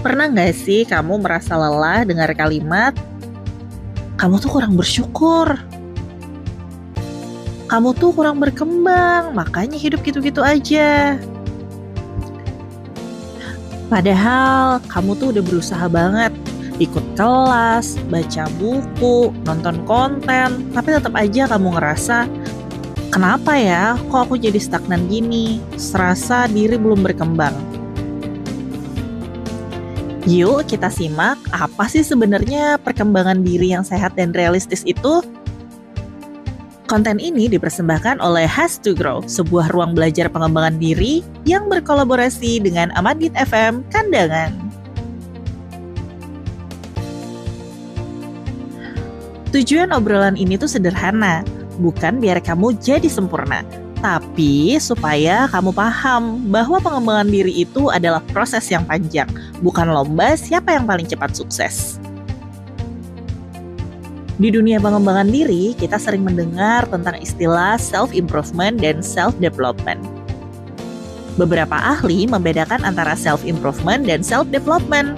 Pernah nggak sih kamu merasa lelah dengar kalimat, kamu tuh kurang bersyukur, kamu tuh kurang berkembang, makanya hidup gitu-gitu aja. Padahal kamu tuh udah berusaha banget, ikut kelas, baca buku, nonton konten, tapi tetap aja kamu ngerasa, kenapa ya kok aku jadi stagnan gini, serasa diri belum berkembang. Yuk kita simak apa sih sebenarnya perkembangan diri yang sehat dan realistis itu? Konten ini dipersembahkan oleh Has to Grow, sebuah ruang belajar pengembangan diri yang berkolaborasi dengan Amadit FM Kandangan. Tujuan obrolan ini tuh sederhana, bukan biar kamu jadi sempurna, tapi supaya kamu paham bahwa pengembangan diri itu adalah proses yang panjang, bukan lomba siapa yang paling cepat sukses. Di dunia pengembangan diri, kita sering mendengar tentang istilah self-improvement dan self-development. Beberapa ahli membedakan antara self-improvement dan self-development.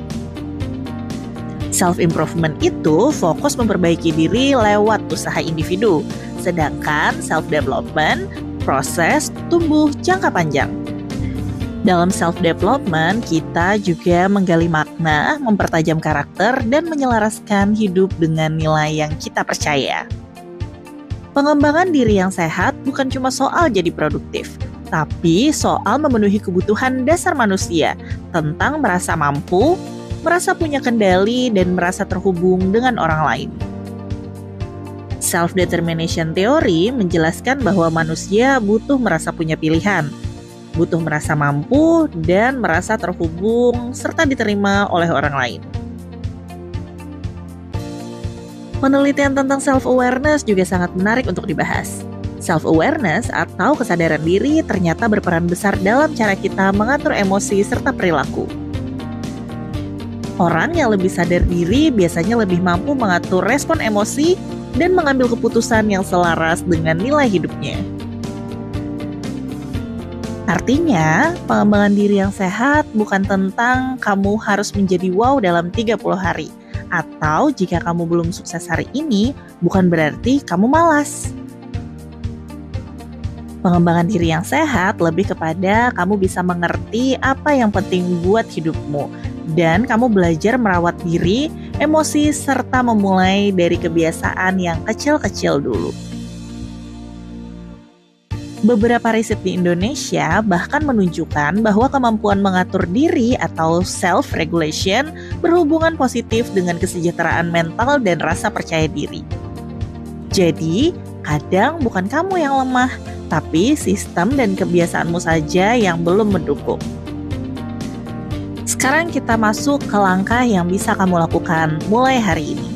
Self-improvement itu fokus memperbaiki diri lewat usaha individu, sedangkan self-development proses tumbuh jangka panjang. Dalam self-development, kita juga menggali makna, mempertajam karakter, dan menyelaraskan hidup dengan nilai yang kita percaya. Pengembangan diri yang sehat bukan cuma soal jadi produktif, tapi soal memenuhi kebutuhan dasar manusia tentang merasa mampu, merasa punya kendali, dan merasa terhubung dengan orang lain. Self-determination theory menjelaskan bahwa manusia butuh merasa punya pilihan, butuh merasa mampu, dan merasa terhubung serta diterima oleh orang lain. Penelitian tentang self-awareness juga sangat menarik untuk dibahas. Self-awareness atau kesadaran diri ternyata berperan besar dalam cara kita mengatur emosi serta perilaku. Orang yang lebih sadar diri biasanya lebih mampu mengatur respon emosi dan mengambil keputusan yang selaras dengan nilai hidupnya. Artinya, pengembangan diri yang sehat bukan tentang kamu harus menjadi wow dalam 30 hari. Atau jika kamu belum sukses hari ini, bukan berarti kamu malas. Pengembangan diri yang sehat lebih kepada kamu bisa mengerti apa yang penting buat hidupmu. Dan kamu belajar merawat diri, emosi, serta memulai dari kebiasaan yang kecil-kecil dulu. Beberapa riset di Indonesia bahkan menunjukkan bahwa kemampuan mengatur diri atau self-regulation berhubungan positif dengan kesejahteraan mental dan rasa percaya diri. Jadi, kadang bukan kamu yang lemah, tapi sistem dan kebiasaanmu saja yang belum mendukung. Sekarang kita masuk ke langkah yang bisa kamu lakukan mulai hari ini.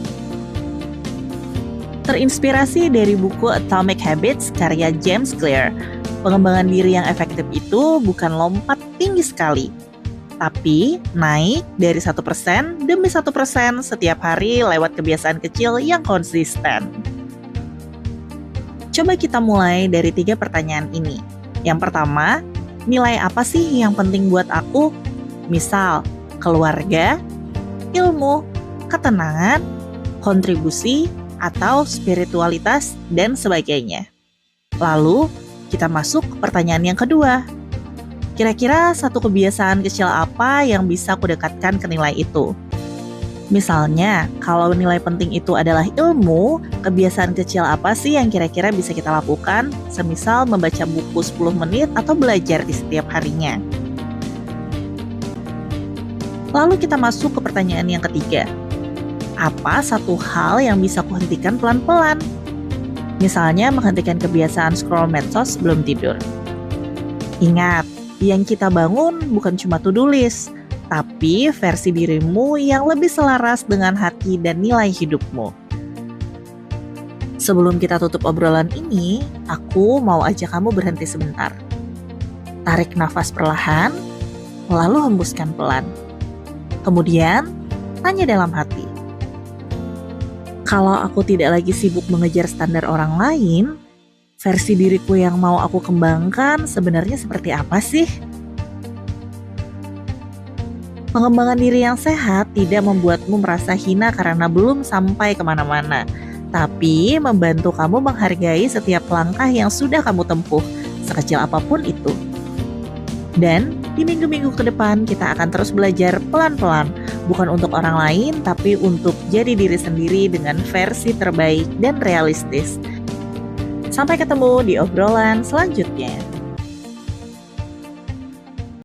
Terinspirasi dari buku Atomic Habits karya James Clear, pengembangan diri yang efektif itu bukan lompat tinggi sekali, tapi naik dari 1% demi 1% setiap hari lewat kebiasaan kecil yang konsisten. Coba kita mulai dari 3 pertanyaan ini. Yang pertama, nilai apa sih yang penting buat aku? Misal, keluarga, ilmu, ketenangan, kontribusi, atau spiritualitas, dan sebagainya. Lalu, kita masuk ke pertanyaan yang kedua. Kira-kira satu kebiasaan kecil apa yang bisa kudekatkan ke nilai itu? Misalnya, kalau nilai penting itu adalah ilmu, kebiasaan kecil apa sih yang kira-kira bisa kita lakukan? Semisal membaca buku 10 menit atau belajar di setiap harinya. Lalu kita masuk ke pertanyaan yang ketiga. Apa satu hal yang bisa kuhentikan pelan-pelan? Misalnya menghentikan kebiasaan scroll medsos sebelum tidur. Ingat, yang kita bangun bukan cuma to-do list, tapi versi dirimu yang lebih selaras dengan hati dan nilai hidupmu. Sebelum kita tutup obrolan ini, aku mau ajak kamu berhenti sebentar. Tarik nafas perlahan, lalu hembuskan pelan. Kemudian, tanya dalam hati. Kalau aku tidak lagi sibuk mengejar standar orang lain, versi diriku yang mau aku kembangkan sebenarnya seperti apa sih? Pengembangan diri yang sehat tidak membuatmu merasa hina karena belum sampai kemana-mana, tapi membantu kamu menghargai setiap langkah yang sudah kamu tempuh, sekecil apapun itu. Dan di minggu-minggu ke depan kita akan terus belajar pelan-pelan, bukan untuk orang lain, tapi untuk jadi diri sendiri dengan versi terbaik dan realistis. Sampai ketemu di obrolan selanjutnya.